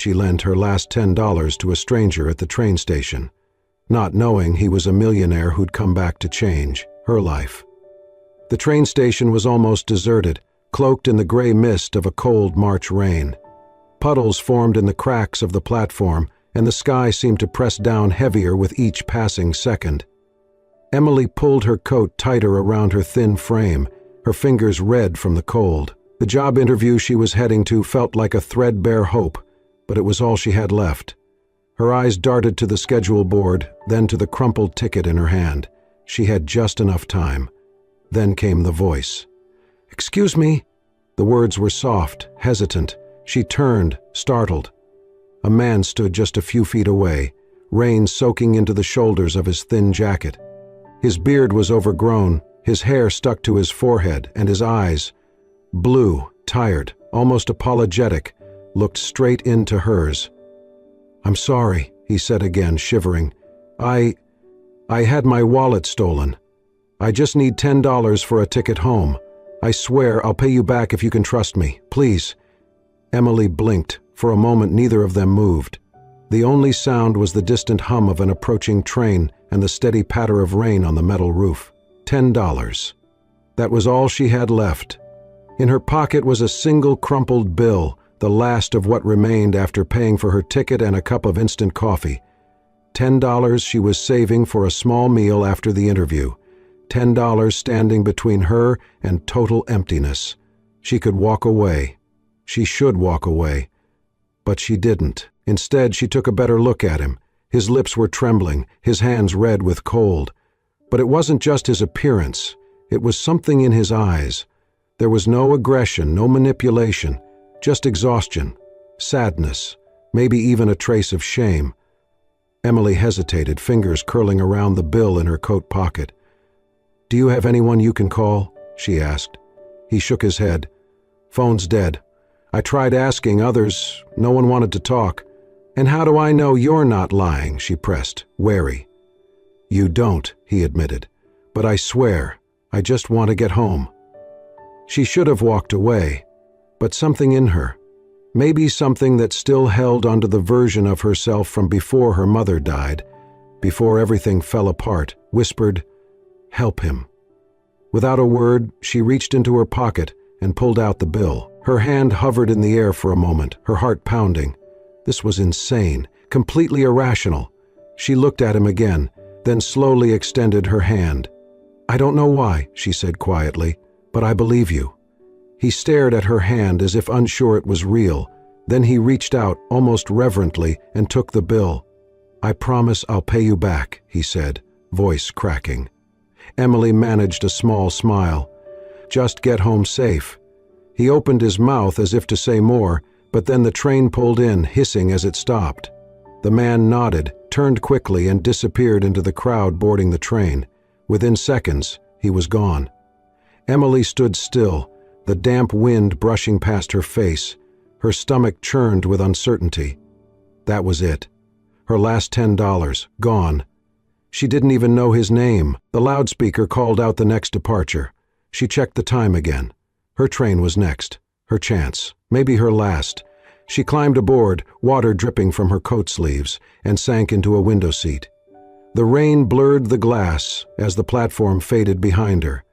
She lent her last $10 to a stranger at the train station, not knowing he was a millionaire who'd come back to change her life. The train station was almost deserted, cloaked in the gray mist of a cold March rain. Puddles formed in the cracks of the platform, and the sky seemed to press down heavier with each passing second. Emily pulled her coat tighter around her thin frame, her fingers red from the cold. The job interview she was heading to felt like a threadbare hope, but it was all she had left. Her eyes darted to the schedule board, then to the crumpled ticket in her hand. She had just enough time. Then came the voice. "Excuse me." The words were soft, hesitant. She turned, startled. A man stood just a few feet away, rain soaking into the shoulders of his thin jacket. His beard was overgrown, his hair stuck to his forehead, and his eyes, blue, tired, almost apologetic, looked straight into hers. "I'm sorry," he said again, shivering. I had my wallet stolen. I just need $10 for a ticket home. I swear I'll pay you back if you can trust me, please." Emily blinked. For a moment neither of them moved. The only sound was the distant hum of an approaching train and the steady patter of rain on the metal roof. $10. That was all she had left. In her pocket was a single crumpled bill, the last of what remained after paying for her ticket and a cup of instant coffee. $10 she was saving for a small meal after the interview. $10 standing between her and total emptiness. She could walk away. She should walk away. But she didn't. Instead, she took a better look at him. His lips were trembling, his hands red with cold. But it wasn't just his appearance. It was something in his eyes. There was no aggression, no manipulation, just exhaustion, sadness, maybe even a trace of shame. Emily hesitated, fingers curling around the bill in her coat pocket. "Do you have anyone you can call?" she asked. He shook his head. "Phone's dead. I tried asking others. No one wanted to talk." "And how do I know you're not lying?" she pressed, wary. "You don't," he admitted. "But I swear, I just want to get home." She should have walked away, but something in her, maybe something that still held onto the version of herself from before her mother died, before everything fell apart, whispered, "Help him." Without a word, she reached into her pocket and pulled out the bill. Her hand hovered in the air for a moment, her heart pounding. This was insane, completely irrational. She looked at him again, then slowly extended her hand. "I don't know why," she said quietly, "but I believe you." He stared at her hand as if unsure it was real. Then he reached out, almost reverently, and took the bill. "I promise I'll pay you back," he said, voice cracking. Emily managed a small smile. "Just get home safe." He opened his mouth as if to say more, but then the train pulled in, hissing as it stopped. The man nodded, turned quickly, and disappeared into the crowd boarding the train. Within seconds, he was gone. Emily stood still, the damp wind brushing past her face. Her stomach churned with uncertainty. That was it. Her last $10, gone. She didn't even know his name. The loudspeaker called out the next departure. She checked the time again. Her train was next. Her chance. Maybe her last. She climbed aboard, water dripping from her coat sleeves, and sank into a window seat. The rain blurred the glass as the platform faded behind her.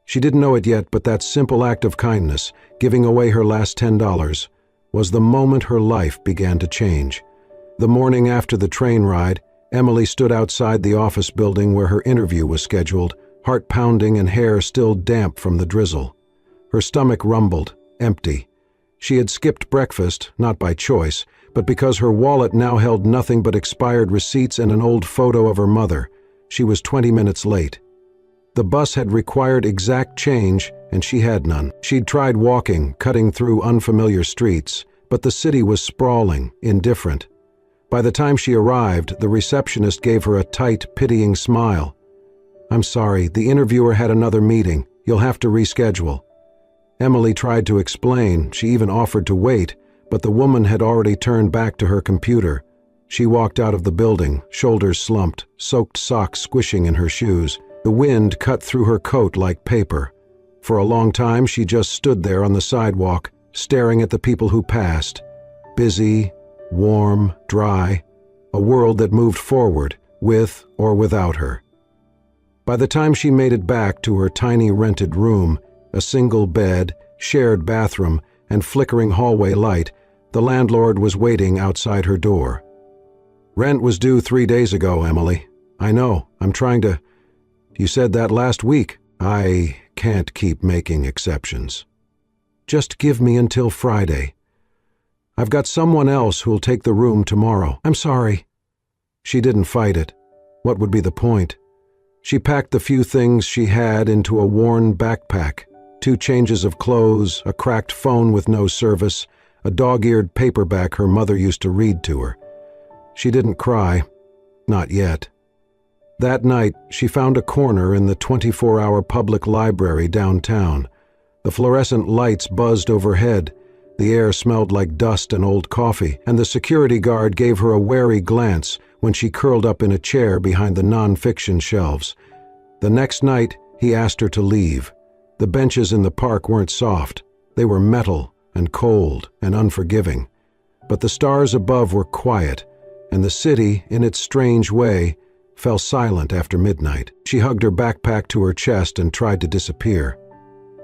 She didn't know it yet, but that simple act of kindness, giving away her last $10, was the moment her life began to change. The morning after the train ride, Emily stood outside the office building where her interview was scheduled, heart pounding and hair still damp from the drizzle. Her stomach rumbled, empty. She had skipped breakfast, not by choice, but because her wallet now held nothing but expired receipts and an old photo of her mother. She was 20 minutes late. The bus had required exact change, and she had none. She'd tried walking, cutting through unfamiliar streets, but the city was sprawling, indifferent. By the time she arrived, the receptionist gave her a tight, pitying smile. "I'm sorry, the interviewer had another meeting. You'll have to reschedule." Emily tried to explain, she even offered to wait, but the woman had already turned back to her computer. She walked out of the building, shoulders slumped, soaked socks squishing in her shoes. The wind cut through her coat like paper. For a long time she just stood there on the sidewalk, staring at the people who passed. busy, warm, dry, a world that moved forward, with or without her. By the time she made it back to her tiny rented room, a single bed, shared bathroom, and flickering hallway light, the landlord was waiting outside her door. "Rent was due 3 days ago, Emily. I know, I'm trying to... You said that last week. I can't keep making exceptions. Just give me until Friday. I've got someone else who'll take the room tomorrow. I'm sorry." She didn't fight it. What would be the point? She packed the few things she had into a worn backpack, 2 changes of clothes, a cracked phone with no service, a dog-eared paperback her mother used to read to her. She didn't cry. Not yet. That night, she found a corner in the 24-hour public library downtown. The fluorescent lights buzzed overhead, the air smelled like dust and old coffee, and the security guard gave her a wary glance when she curled up in a chair behind the non-fiction shelves. The next night, he asked her to leave. The benches in the park weren't soft. They were metal and cold and unforgiving. But the stars above were quiet, and the city, in its strange way, fell silent after midnight. She hugged her backpack to her chest and tried to disappear.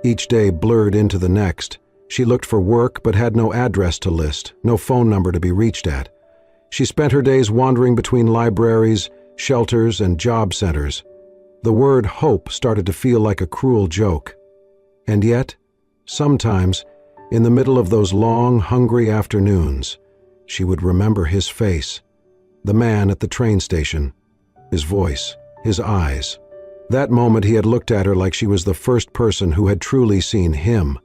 Each day blurred into the next. She looked for work but had no address to list, no phone number to be reached at. She spent her days wandering between libraries, shelters, and job centers. The word hope started to feel like a cruel joke. And yet, sometimes, in the middle of those long, hungry afternoons, she would remember his face, the man at the train station, his voice, his eyes. That moment he had looked at her like she was the first person who had truly seen him,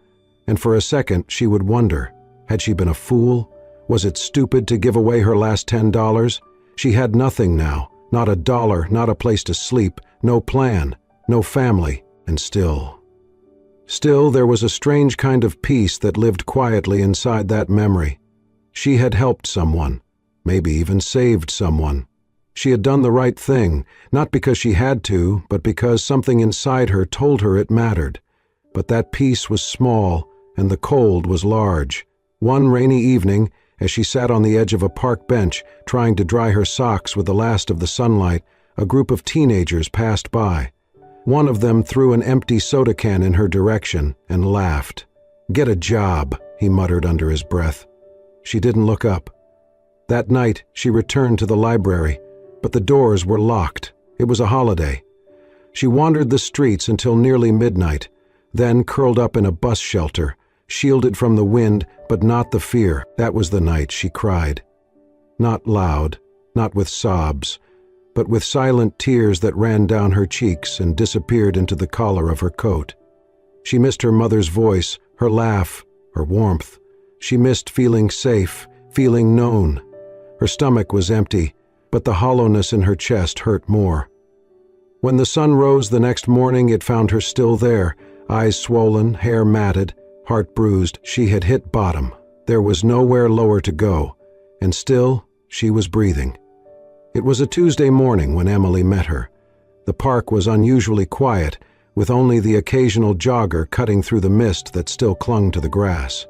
and for a second she would wonder, had she been a fool? Was it stupid to give away her last $10? She had nothing now, not a dollar, not a place to sleep, no plan, no family, and still there was a strange kind of peace that lived quietly inside that memory. She had helped someone, maybe even saved someone. She had done the right thing, not because she had to, but because something inside her told her it mattered. But that peace was small, and the cold was large. One rainy evening, as she sat on the edge of a park bench, trying to dry her socks with the last of the sunlight, a group of teenagers passed by. One of them threw an empty soda can in her direction and laughed. "Get a job," he muttered under his breath. She didn't look up. That night, she returned to the library, but the doors were locked. It was a holiday. She wandered the streets until nearly midnight, then curled up in a bus shelter, shielded from the wind, but not the fear. That was the night she cried. Not loud, not with sobs, but with silent tears that ran down her cheeks and disappeared into the collar of her coat. She missed her mother's voice, her laugh, her warmth. She missed feeling safe, feeling known. Her stomach was empty, but the hollowness in her chest hurt more. When the sun rose the next morning, it found her still there, eyes swollen, hair matted, heart bruised. She had hit bottom. There was nowhere lower to go, and still she was breathing. It was a Tuesday morning when Emily met her. The park was unusually quiet, with only the occasional jogger cutting through the mist that still clung to the grass.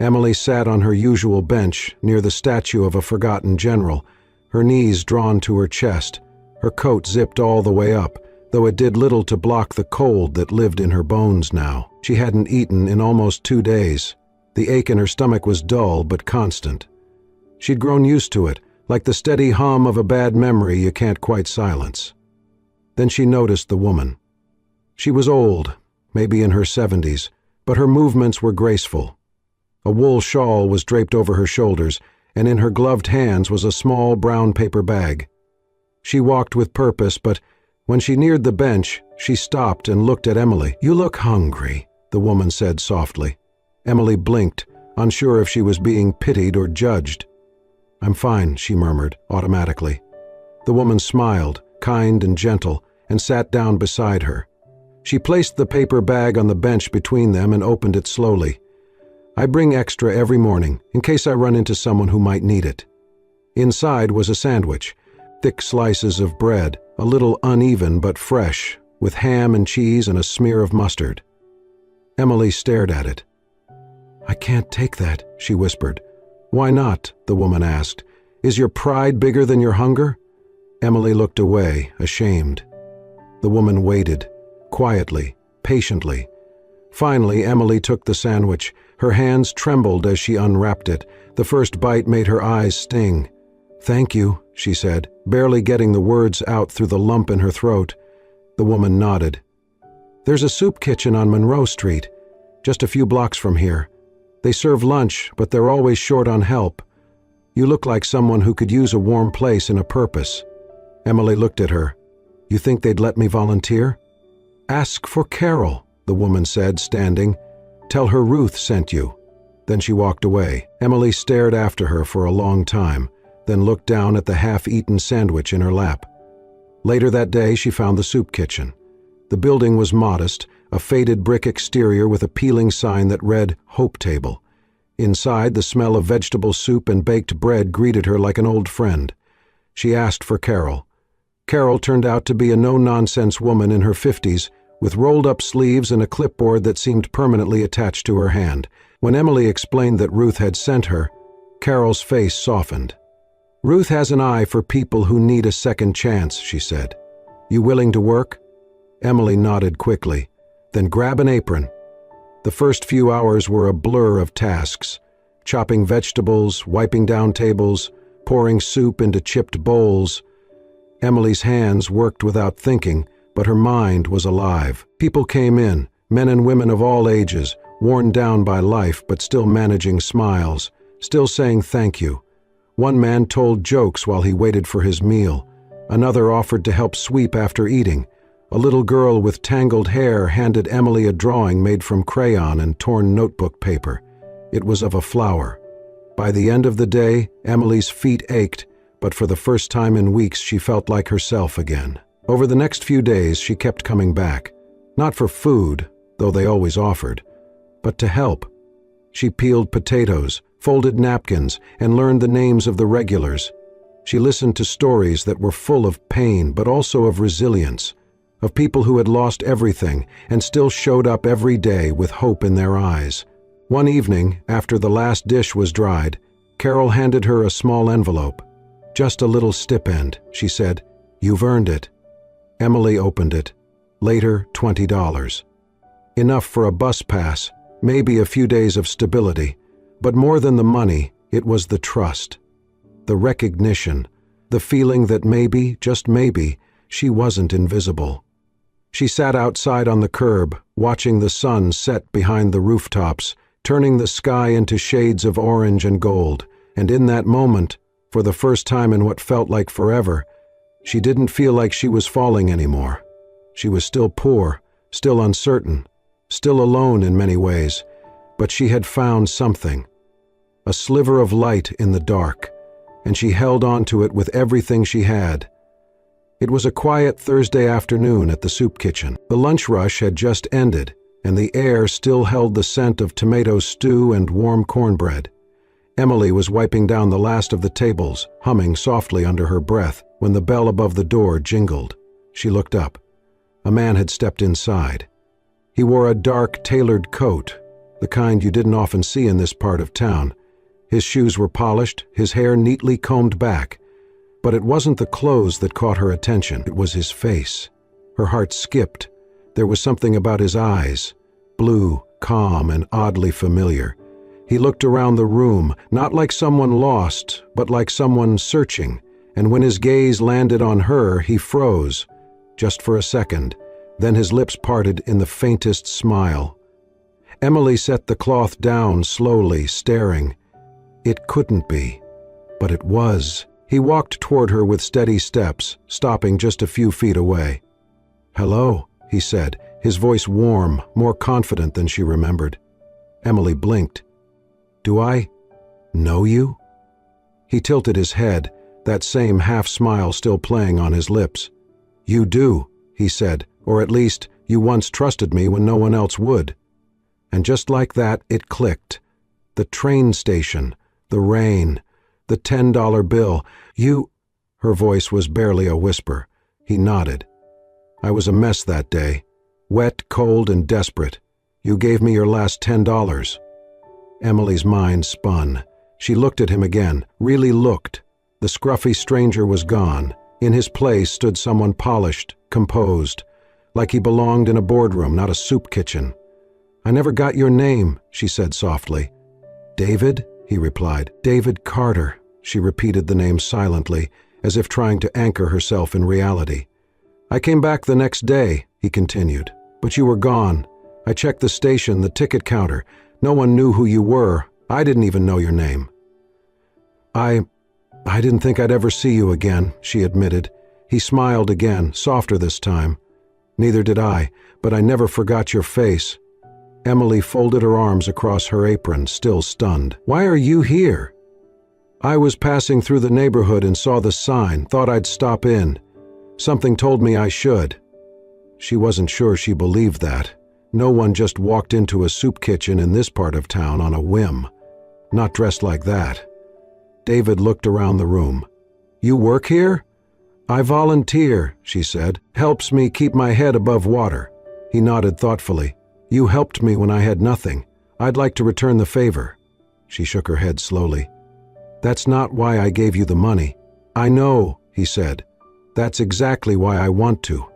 Emily sat on her usual bench near the statue of a forgotten general, her knees drawn to her chest, her coat zipped all the way up, though it did little to block the cold that lived in her bones now. She hadn't eaten in almost 2 days. The ache in her stomach was dull but constant. She'd grown used to it, like the steady hum of a bad memory you can't quite silence. Then she noticed the woman. She was old, maybe in her 70s, but her movements were graceful. A wool shawl was draped over her shoulders, and in her gloved hands was a small brown paper bag. She walked with purpose, but when she neared the bench, she stopped and looked at Emily. "You look hungry," the woman said softly. Emily blinked, unsure if she was being pitied or judged. "I'm fine," she murmured, automatically. The woman smiled, kind and gentle, and sat down beside her. She placed the paper bag on the bench between them and opened it slowly. "I bring extra every morning, in case I run into someone who might need it." Inside was a sandwich, thick slices of bread, a little uneven but fresh, with ham and cheese and a smear of mustard. Emily stared at it. "I can't take that," she whispered. "Why not?" the woman asked. "Is your pride bigger than your hunger?" Emily looked away, ashamed. The woman waited, quietly, patiently. Finally, Emily took the sandwich. Her hands trembled as she unwrapped it. The first bite made her eyes sting. "Thank you," she said, barely getting the words out through the lump in her throat. The woman nodded. "There's a soup kitchen on Monroe Street, just a few blocks from here. They serve lunch, but they're always short on help. You look like someone who could use a warm place and a purpose." Emily looked at her. "You think they'd let me volunteer?" "Ask for Carol," the woman said, standing. "Tell her Ruth sent you." Then she walked away. Emily stared after her for a long time, then looked down at the half-eaten sandwich in her lap. Later that day, she found the soup kitchen. The building was modest, a faded brick exterior with a peeling sign that read Hope Table. Inside, the smell of vegetable soup and baked bread greeted her like an old friend. She asked for Carol. Carol turned out to be a no-nonsense woman in her 50s, with rolled-up sleeves and a clipboard that seemed permanently attached to her hand. When Emily explained that Ruth had sent her, Carol's face softened. "Ruth has an eye for people who need a second chance," she said. "You willing to work?" Emily nodded quickly. "Then grab an apron." The first few hours were a blur of tasks: chopping vegetables, wiping down tables, pouring soup into chipped bowls. Emily's hands worked without thinking, but her mind was alive. People came in, men and women of all ages, worn down by life but still managing smiles, still saying thank you. One man told jokes while he waited for his meal. Another offered to help sweep after eating. A little girl with tangled hair handed Emily a drawing made from crayon and torn notebook paper. It was of a flower. By the end of the day, Emily's feet ached, but for the first time in weeks she felt like herself again. Over the next few days she kept coming back, not for food, though they always offered, but to help. She peeled potatoes, folded napkins, and learned the names of the regulars. She listened to stories that were full of pain but also of resilience, of people who had lost everything and still showed up every day with hope in their eyes. One evening, after the last dish was dried, Carol handed her a small envelope. "Just a little stipend," she said. "You've earned it." Emily opened it. Later, $20. Enough for a bus pass, maybe a few days of stability. But more than the money, it was the trust, the recognition, the feeling that maybe, just maybe, she wasn't invisible. She sat outside on the curb, watching the sun set behind the rooftops, turning the sky into shades of orange and gold, and in that moment, for the first time in what felt like forever, she didn't feel like she was falling anymore. She was still poor, still uncertain, still alone in many ways, but she had found something. A sliver of light in the dark, and she held on to it with everything she had. It was a quiet Thursday afternoon at the soup kitchen. The lunch rush had just ended, and the air still held the scent of tomato stew and warm cornbread. Emily was wiping down the last of the tables, humming softly under her breath, when the bell above the door jingled. She looked up. A man had stepped inside. He wore a dark, tailored coat, the kind you didn't often see in this part of town. His shoes were polished, his hair neatly combed back. But it wasn't the clothes that caught her attention. It was his face. Her heart skipped. There was something about his eyes, blue, calm, and oddly familiar. He looked around the room, not like someone lost, but like someone searching, and when his gaze landed on her, he froze, just for a second. Then his lips parted in the faintest smile. Emily set the cloth down slowly, staring. It couldn't be, but it was. He walked toward her with steady steps, stopping just a few feet away. "Hello," he said, his voice warm, more confident than she remembered. Emily blinked. "Do I know you?" He tilted his head, that same half-smile still playing on his lips. "You do," he said, "or at least, you once trusted me when no one else would." And just like that, it clicked. The train station, the rain, the $10 bill. "You—" Her voice was barely a whisper. He nodded. "I was a mess that day. Wet, cold, and desperate. You gave me your last $10. Emily's mind spun. She looked at him again, really looked. The scruffy stranger was gone. In his place stood someone polished, composed, like he belonged in a boardroom, not a soup kitchen. "I never got your name," she said softly. "David?" he replied. "David Carter." She repeated the name silently, as if trying to anchor herself in reality. "I came back the next day," he continued, "but you were gone. I checked the station, the ticket counter. No one knew who you were. I didn't even know your name." I didn't think I'd ever see you again," she admitted. He smiled again, softer this time. "Neither did I, but I never forgot your face." Emily folded her arms across her apron, still stunned. "Why are you here?" "I was passing through the neighborhood and saw the sign, thought I'd stop in. Something told me I should." She wasn't sure she believed that. No one just walked into a soup kitchen in this part of town on a whim. Not dressed like that. David looked around the room. "You work here?" "I volunteer," she said. "Helps me keep my head above water." He nodded thoughtfully. "You helped me when I had nothing. I'd like to return the favor." She shook her head slowly. "That's not why I gave you the money." "I know," he said. "That's exactly why I want to."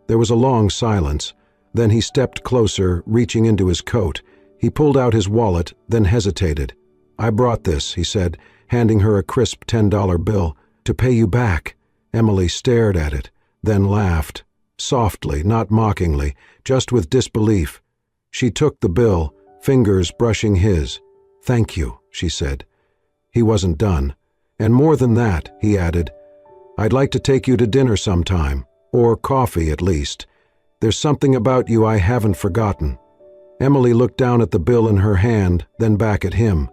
There was a long silence. Then he stepped closer, reaching into his coat. He pulled out his wallet, then hesitated. "I brought this," he said, handing her a crisp $10 bill, "to pay you back." Emily stared at it, then laughed. Softly, not mockingly, just with disbelief. She took the bill, fingers brushing his. "Thank you," she said. He wasn't done. "And more than that," he added, "I'd like to take you to dinner sometime, or coffee at least. There's something about you I haven't forgotten." Emily looked down at the bill in her hand, then back at him.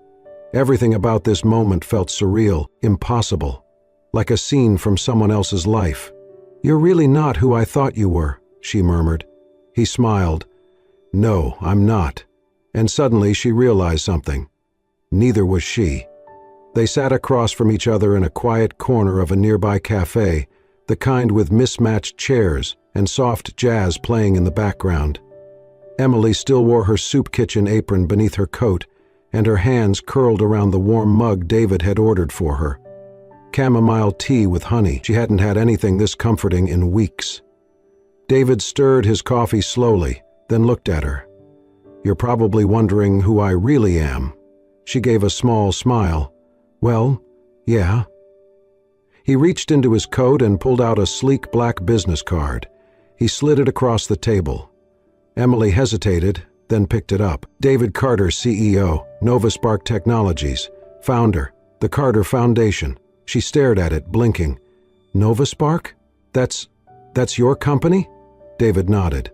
Everything about this moment felt surreal, impossible, like a scene from someone else's life. "You're really not who I thought you were," she murmured. He smiled. "No, I'm not." And suddenly she realized something. Neither was she. They sat across from each other in a quiet corner of a nearby cafe, the kind with mismatched chairs and soft jazz playing in the background. Emily still wore her soup kitchen apron beneath her coat, and her hands curled around the warm mug David had ordered for her. Chamomile tea with honey. She hadn't had anything this comforting in weeks. David stirred his coffee slowly, then looked at her. "You're probably wondering who I really am." She gave a small smile. "Well, yeah." He reached into his coat and pulled out a sleek black business card. He slid it across the table. Emily hesitated, then picked it up. "David Carter, CEO, NovaSpark Technologies, founder, the Carter Foundation." She stared at it, blinking. "NovaSpark? That's your company?" David nodded.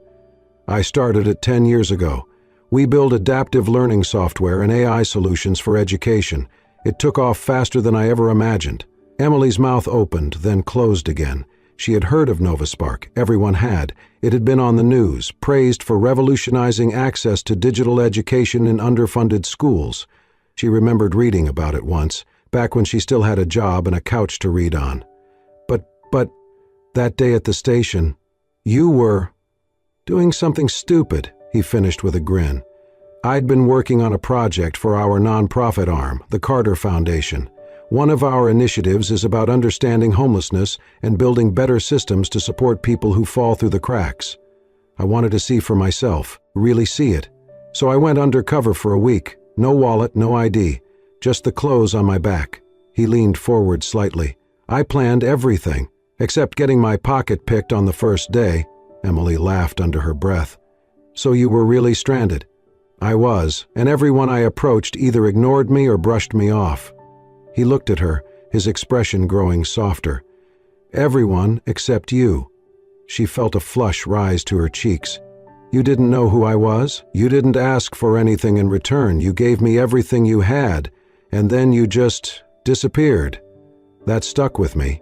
"I started it 10 years ago. We build adaptive learning software and AI solutions for education. It took off faster than I ever imagined." Emily's mouth opened, then closed again. She had heard of NovaSpark. Everyone had. It had been on the news, praised for revolutionizing access to digital education in underfunded schools. She remembered reading about it once, back when she still had a job and a couch to read on. But, that day at the station, you were doing something stupid, he finished with a grin. "I'd been working on a project for our nonprofit arm, the Carter Foundation. One of our initiatives is about understanding homelessness and building better systems to support people who fall through the cracks. I wanted to see for myself, really see it. So I went undercover for a week. No wallet, no ID, just the clothes on my back." He leaned forward slightly. "I planned everything, except getting my pocket picked on the first day." Emily laughed under her breath. "So you were really stranded?" "I was, and everyone I approached either ignored me or brushed me off." He looked at her, his expression growing softer. "Everyone except you." She felt a flush rise to her cheeks. "You didn't know who I was? You didn't ask for anything in return. You gave me everything you had, and then you just disappeared. That stuck with me."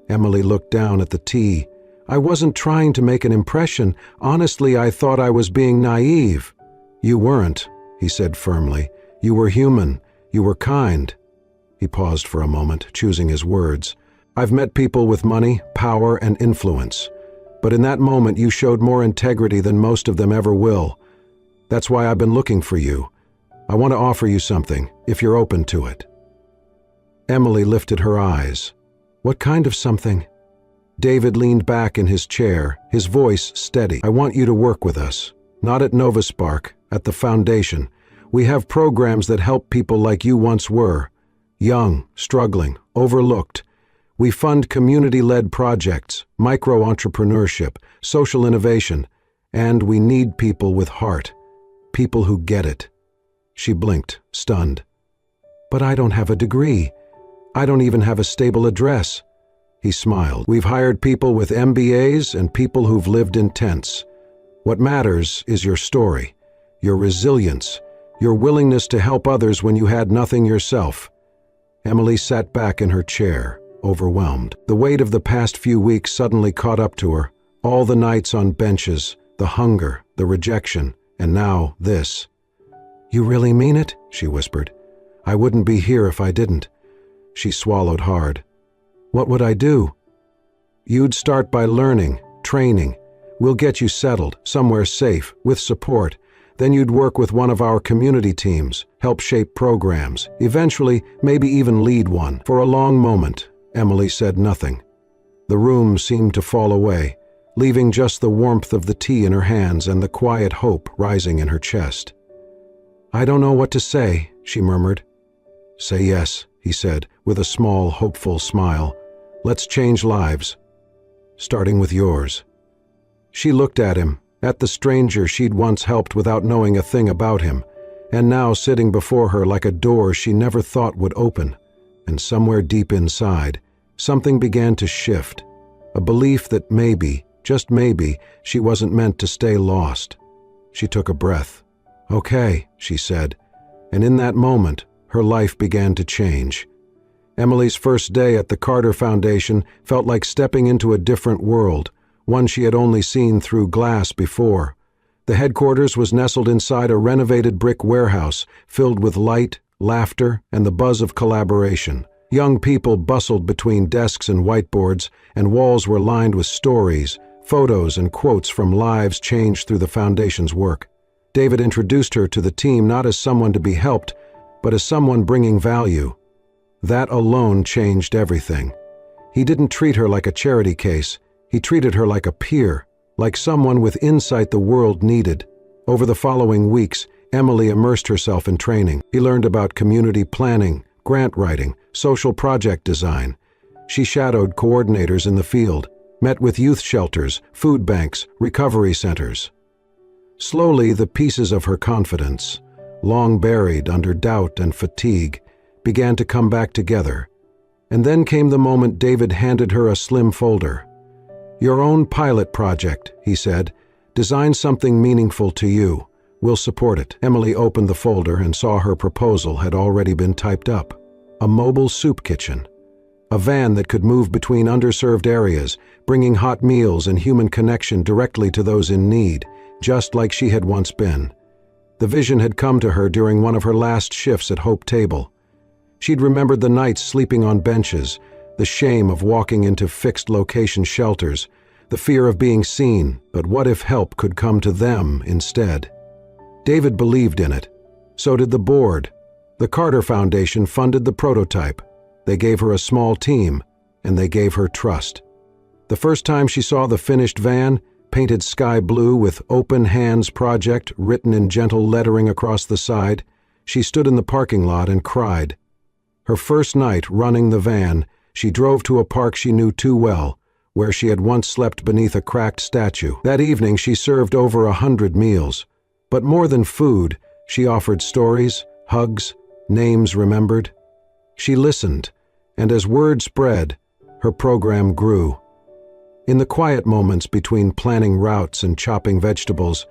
Emily looked down at the tea. "I wasn't trying to make an impression. Honestly, I thought I was being naive." "You weren't," he said firmly. "You were human. You were kind." He paused for a moment, choosing his words. "I've met people with money, power, and influence. But in that moment you showed more integrity than most of them ever will. That's why I've been looking for you. I want to offer you something, if you're open to it." Emily lifted her eyes. "What kind of something?" David leaned back in his chair, his voice steady. "I want you to work with us. Not at NovaSpark, at the foundation. We have programs that help people like you once were. Young, struggling, overlooked. We fund community-led projects, micro-entrepreneurship, social innovation, and we need people with heart. People who get it." She blinked, stunned. "But I don't have a degree. I don't even have a stable address." He smiled. "We've hired people with MBAs and people who've lived in tents. What matters is your story, your resilience, your willingness to help others when you had nothing yourself." Emily sat back in her chair, overwhelmed. The weight of the past few weeks suddenly caught up to her. All the nights on benches, the hunger, the rejection, and now this. "You really mean it?" she whispered. "I wouldn't be here if I didn't." She swallowed hard. "What would I do?" "You'd start by learning, training. We'll get you settled, somewhere safe, with support. Then you'd work with one of our community teams, help shape programs, eventually maybe even lead one." For a long moment, Emily said nothing. The room seemed to fall away, leaving just the warmth of the tea in her hands and the quiet hope rising in her chest. "I don't know what to say," she murmured. "Say yes," he said, with a small, hopeful smile. "Let's change lives. Starting with yours." She looked at him, at the stranger she'd once helped without knowing a thing about him, and now sitting before her like a door she never thought would open. And somewhere deep inside, something began to shift, a belief that maybe, just maybe, she wasn't meant to stay lost. She took a breath. "Okay," she said, and in that moment, her life began to change. Emily's first day at the Carter Foundation felt like stepping into a different world, one she had only seen through glass before. The headquarters was nestled inside a renovated brick warehouse filled with light, laughter, and the buzz of collaboration. Young people bustled between desks and whiteboards, and walls were lined with stories, photos, and quotes from lives changed through the foundation's work. David introduced her to the team not as someone to be helped, but as someone bringing value. That alone changed everything. He didn't treat her like a charity case. He treated her like a peer, like someone with insight the world needed. Over the following weeks, Emily immersed herself in training. She learned about community planning, grant writing, social project design. She shadowed coordinators in the field, met with youth shelters, food banks, recovery centers. Slowly, the pieces of her confidence, long buried under doubt and fatigue, began to come back together. And then came the moment David handed her a slim folder. "Your own pilot project," he said. "Design something meaningful to you. We'll support it." Emily opened the folder and saw her proposal had already been typed up. A mobile soup kitchen. A van that could move between underserved areas, bringing hot meals and human connection directly to those in need, just like she had once been. The vision had come to her during one of her last shifts at Hope Table. She'd remembered the nights sleeping on benches, the shame of walking into fixed location shelters, the fear of being seen, but what if help could come to them instead? David believed in it. So did the board. The Carter Foundation funded the prototype. They gave her a small team, and they gave her trust. The first time she saw the finished van, painted sky blue with Open Hands Project written in gentle lettering across the side, she stood in the parking lot and cried. Her first night running the van, she drove to a park she knew too well, where she had once slept beneath a cracked statue. That evening she served over 100 meals. But more than food, she offered stories, hugs, names remembered. She listened, and as word spread, her program grew. In the quiet moments between planning routes and chopping vegetables,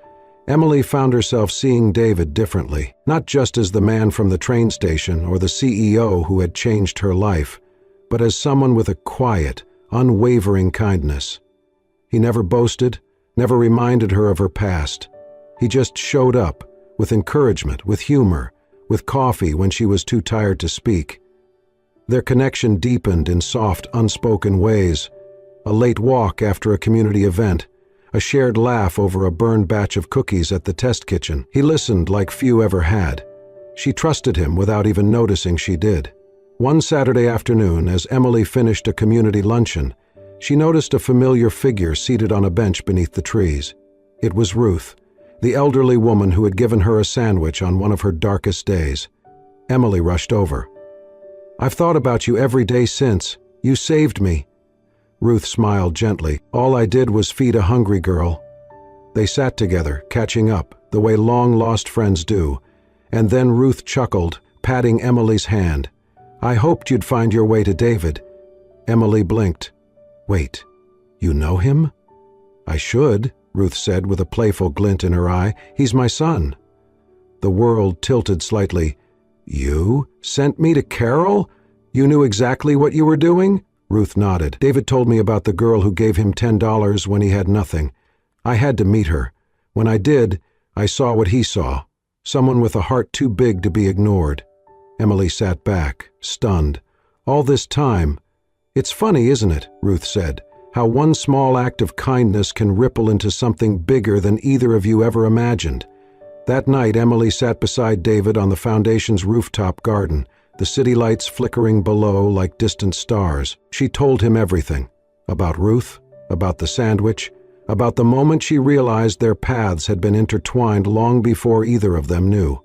Emily found herself seeing David differently, not just as the man from the train station or the CEO who had changed her life, but as someone with a quiet, unwavering kindness. He never boasted, never reminded her of her past. He just showed up, with encouragement, with humor, with coffee when she was too tired to speak. Their connection deepened in soft, unspoken ways. A late walk after a community event, a shared laugh over a burned batch of cookies at the test kitchen. He listened like few ever had. She trusted him without even noticing she did. One Saturday afternoon, as Emily finished a community luncheon, she noticed a familiar figure seated on a bench beneath the trees. It was Ruth, the elderly woman who had given her a sandwich on one of her darkest days. Emily rushed over. "I've thought about you every day since. You saved me." Ruth smiled gently. "All I did was feed a hungry girl." They sat together, catching up, the way long-lost friends do, and then Ruth chuckled, patting Emily's hand. "I hoped you'd find your way to David." Emily blinked. "Wait, you know him?" "I should," Ruth said with a playful glint in her eye. "He's my son." The world tilted slightly. "You sent me to Carol? You knew exactly what you were doing?" Ruth nodded. "David told me about the girl who gave him $10 when he had nothing. I had to meet her. When I did, I saw what he saw. Someone with a heart too big to be ignored." Emily sat back, stunned. "All this time—" "It's funny, isn't it?" Ruth said. "How one small act of kindness can ripple into something bigger than either of you ever imagined." That night, Emily sat beside David on the foundation's rooftop garden, the city lights flickering below like distant stars. She told him everything. About Ruth, about the sandwich, about the moment she realized their paths had been intertwined long before either of them knew.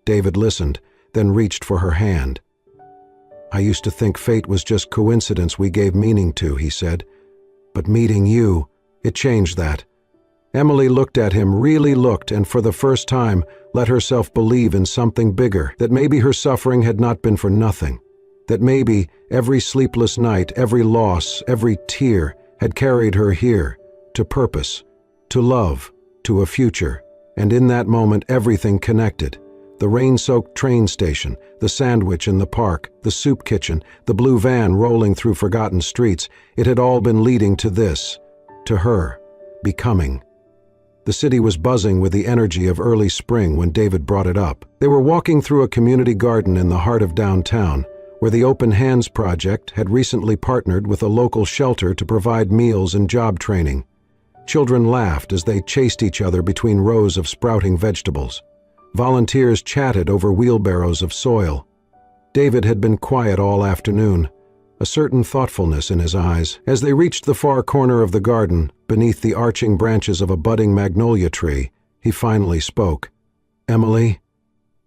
David listened, then reached for her hand. "I used to think fate was just coincidence we gave meaning to," he said. "But meeting you, it changed that." Emily looked at him, really looked, and for the first time let herself believe in something bigger, that maybe her suffering had not been for nothing, that maybe every sleepless night, every loss, every tear had carried her here, to purpose, to love, to a future. And in that moment everything connected. The rain-soaked train station, the sandwich in the park, the soup kitchen, the blue van rolling through forgotten streets, it had all been leading to this, to her, becoming. The city was buzzing with the energy of early spring when David brought it up. They were walking through a community garden in the heart of downtown, where the Open Hands Project had recently partnered with a local shelter to provide meals and job training. Children laughed as they chased each other between rows of sprouting vegetables. Volunteers chatted over wheelbarrows of soil. David had been quiet all afternoon, a certain thoughtfulness in his eyes. As they reached the far corner of the garden, beneath the arching branches of a budding magnolia tree, he finally spoke. "Emily,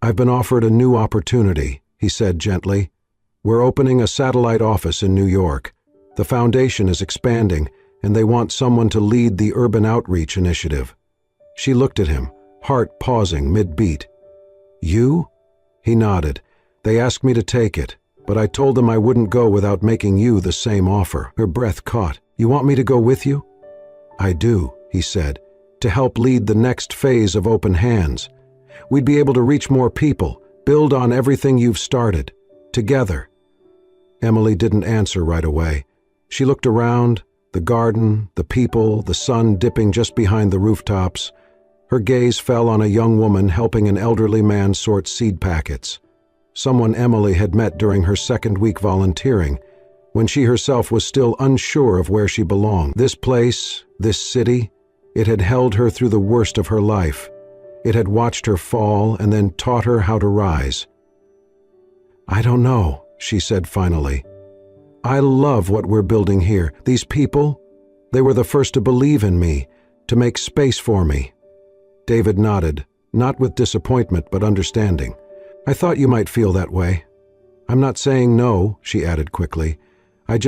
I've been offered a new opportunity," he said gently. "We're opening a satellite office in New York. The foundation is expanding, and they want someone to lead the urban outreach initiative." She looked at him, heart pausing mid-beat. "You?" He nodded. "They asked me to take it, but I told them I wouldn't go without making you the same offer." Her breath caught. "You want me to go with you?" "I do," he said, "to help lead the next phase of Open Hands. We'd be able to reach more people, build on everything you've started, together." Emily didn't answer right away. She looked around, the garden, the people, the sun dipping just behind the rooftops. Her gaze fell on a young woman helping an elderly man sort seed packets. Someone Emily had met during her second week volunteering, when she herself was still unsure of where she belonged. This place, this city, it had held her through the worst of her life. It had watched her fall and then taught her how to rise. "I don't know," she said finally. "I love what we're building here. These people, they were the first to believe in me, to make space for me." David nodded, not with disappointment but understanding. "I thought you might feel that way. I'm not saying no," she added quickly. I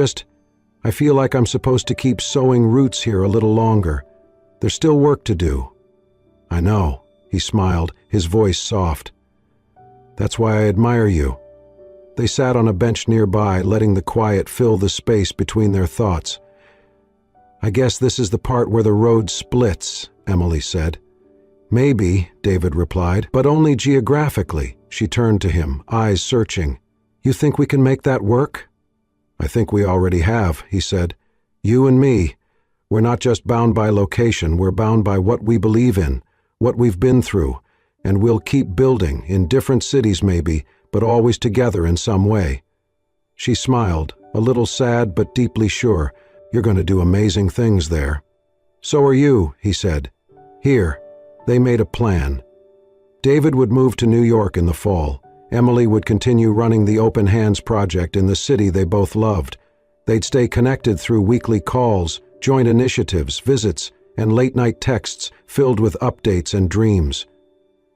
feel like I'm supposed to keep sowing roots here a little longer. There's still work to do." "I know," he smiled, his voice soft. "That's why I admire you." They sat on a bench nearby, letting the quiet fill the space between their thoughts. "I guess this is the part where the road splits," Emily said. "Maybe," David replied, "but only geographically." She turned to him, eyes searching. "You think we can make that work?" "I think we already have," he said. "You and me. We're not just bound by location, we're bound by what we believe in, what we've been through, and we'll keep building, in different cities maybe, but always together in some way." She smiled, a little sad but deeply sure. "You're going to do amazing things there." "So are you," he said. "Here." They made a plan. David would move to New York in the fall, Emily would continue running the Open Hands project in the city they both loved. They'd stay connected through weekly calls, joint initiatives, visits, and late-night texts filled with updates and dreams.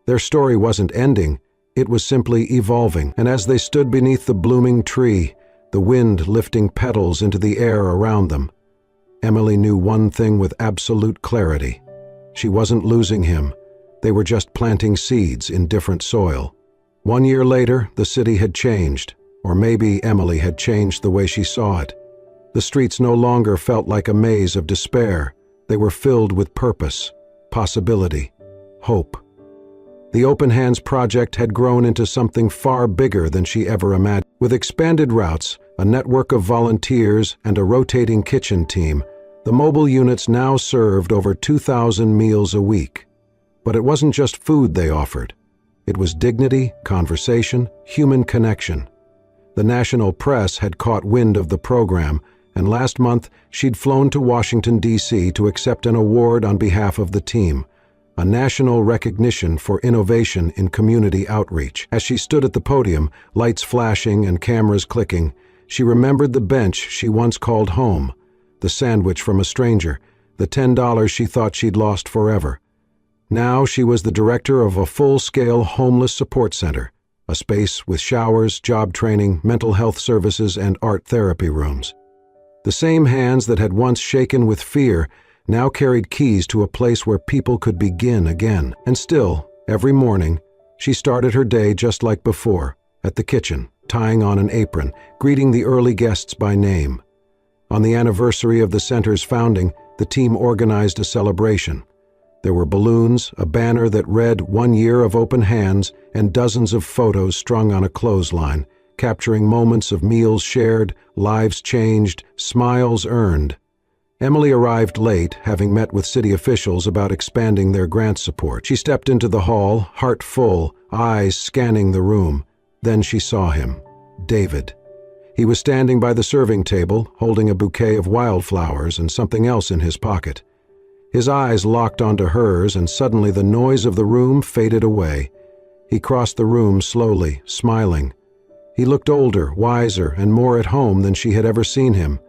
Their story wasn't ending, it was simply evolving, and as they stood beneath the blooming tree, the wind lifting petals into the air around them, Emily knew one thing with absolute clarity. She wasn't losing him. They were just planting seeds in different soil. 1 year later, the city had changed, or maybe Emily had changed the way she saw it. The streets no longer felt like a maze of despair. They were filled with purpose, possibility, hope. The Open Hands project had grown into something far bigger than she ever imagined. With expanded routes, a network of volunteers, and a rotating kitchen team, the mobile units now served over 2,000 meals a week. But it wasn't just food they offered. It was dignity, conversation, human connection. The national press had caught wind of the program, and last month she'd flown to Washington, D.C. to accept an award on behalf of the team, a national recognition for innovation in community outreach. As she stood at the podium, lights flashing and cameras clicking, she remembered the bench she once called home, the sandwich from a stranger, the $10 she thought she'd lost forever. Now she was the director of a full-scale homeless support center, a space with showers, job training, mental health services, and art therapy rooms. The same hands that had once shaken with fear now carried keys to a place where people could begin again. And still, every morning, she started her day just like before, at the kitchen, tying on an apron, greeting the early guests by name. On the anniversary of the center's founding, the team organized a celebration. There were balloons, a banner that read 1 year of Open Hands, and dozens of photos strung on a clothesline, capturing moments of meals shared, lives changed, smiles earned. Emily arrived late, having met with city officials about expanding their grant support. She stepped into the hall, heart full, eyes scanning the room. Then she saw him, David. He was standing by the serving table, holding a bouquet of wildflowers and something else in his pocket. His eyes locked onto hers, and suddenly the noise of the room faded away. He crossed the room slowly, smiling. He looked older, wiser, and more at home than she had ever seen him.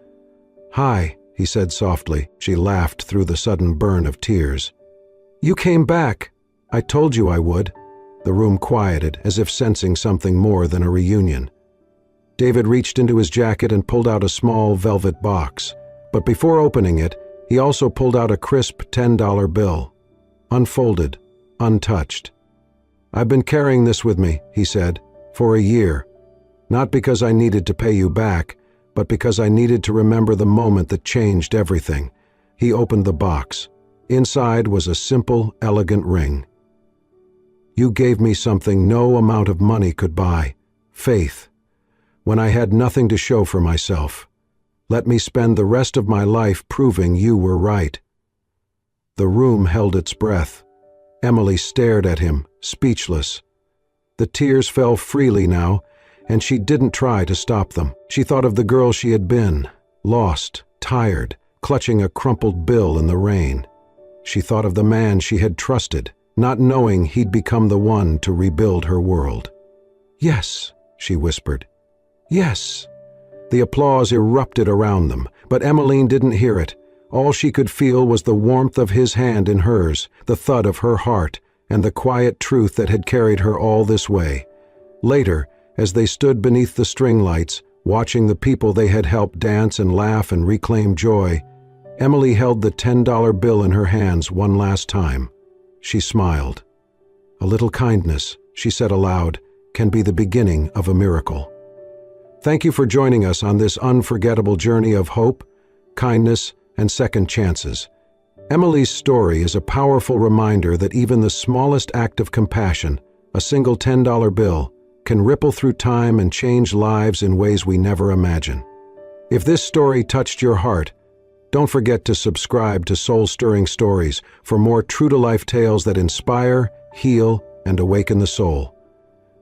"Hi," he said softly. She laughed through the sudden burn of tears. "You came back. I told you I would." The room quieted, as if sensing something more than a reunion. David reached into his jacket and pulled out a small velvet box. But before opening it, he also pulled out a crisp $10 bill. Unfolded, untouched. "I've been carrying this with me," he said, "for a year. Not because I needed to pay you back, but because I needed to remember the moment that changed everything." He opened the box. Inside was a simple, elegant ring. "You gave me something no amount of money could buy, faith, when I had nothing to show for myself. Let me spend the rest of my life proving you were right." The room held its breath. Emily stared at him, speechless. The tears fell freely now, and she didn't try to stop them. She thought of the girl she had been, lost, tired, clutching a crumpled bill in the rain. She thought of the man she had trusted, not knowing he'd become the one to rebuild her world. "Yes," she whispered. "Yes." The applause erupted around them, but Emmeline didn't hear it. All she could feel was the warmth of his hand in hers, the thud of her heart, and the quiet truth that had carried her all this way. Later, as they stood beneath the string lights, watching the people they had helped dance and laugh and reclaim joy, Emily held the $10 bill in her hands one last time. She smiled. "A little kindness," she said aloud, "can be the beginning of a miracle." Thank you for joining us on this unforgettable journey of hope, kindness, and second chances. Emily's story is a powerful reminder that even the smallest act of compassion, a single $10 bill, can ripple through time and change lives in ways we never imagine. If this story touched your heart, don't forget to subscribe to Soul-Stirring Stories for more true-to-life tales that inspire, heal, and awaken the soul.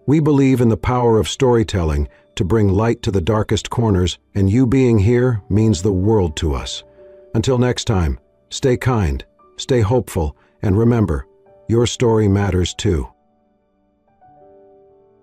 We believe in the power of storytelling to bring light to the darkest corners, and you being here means the world to us. Until next time, stay kind, stay hopeful, and remember, your story matters too.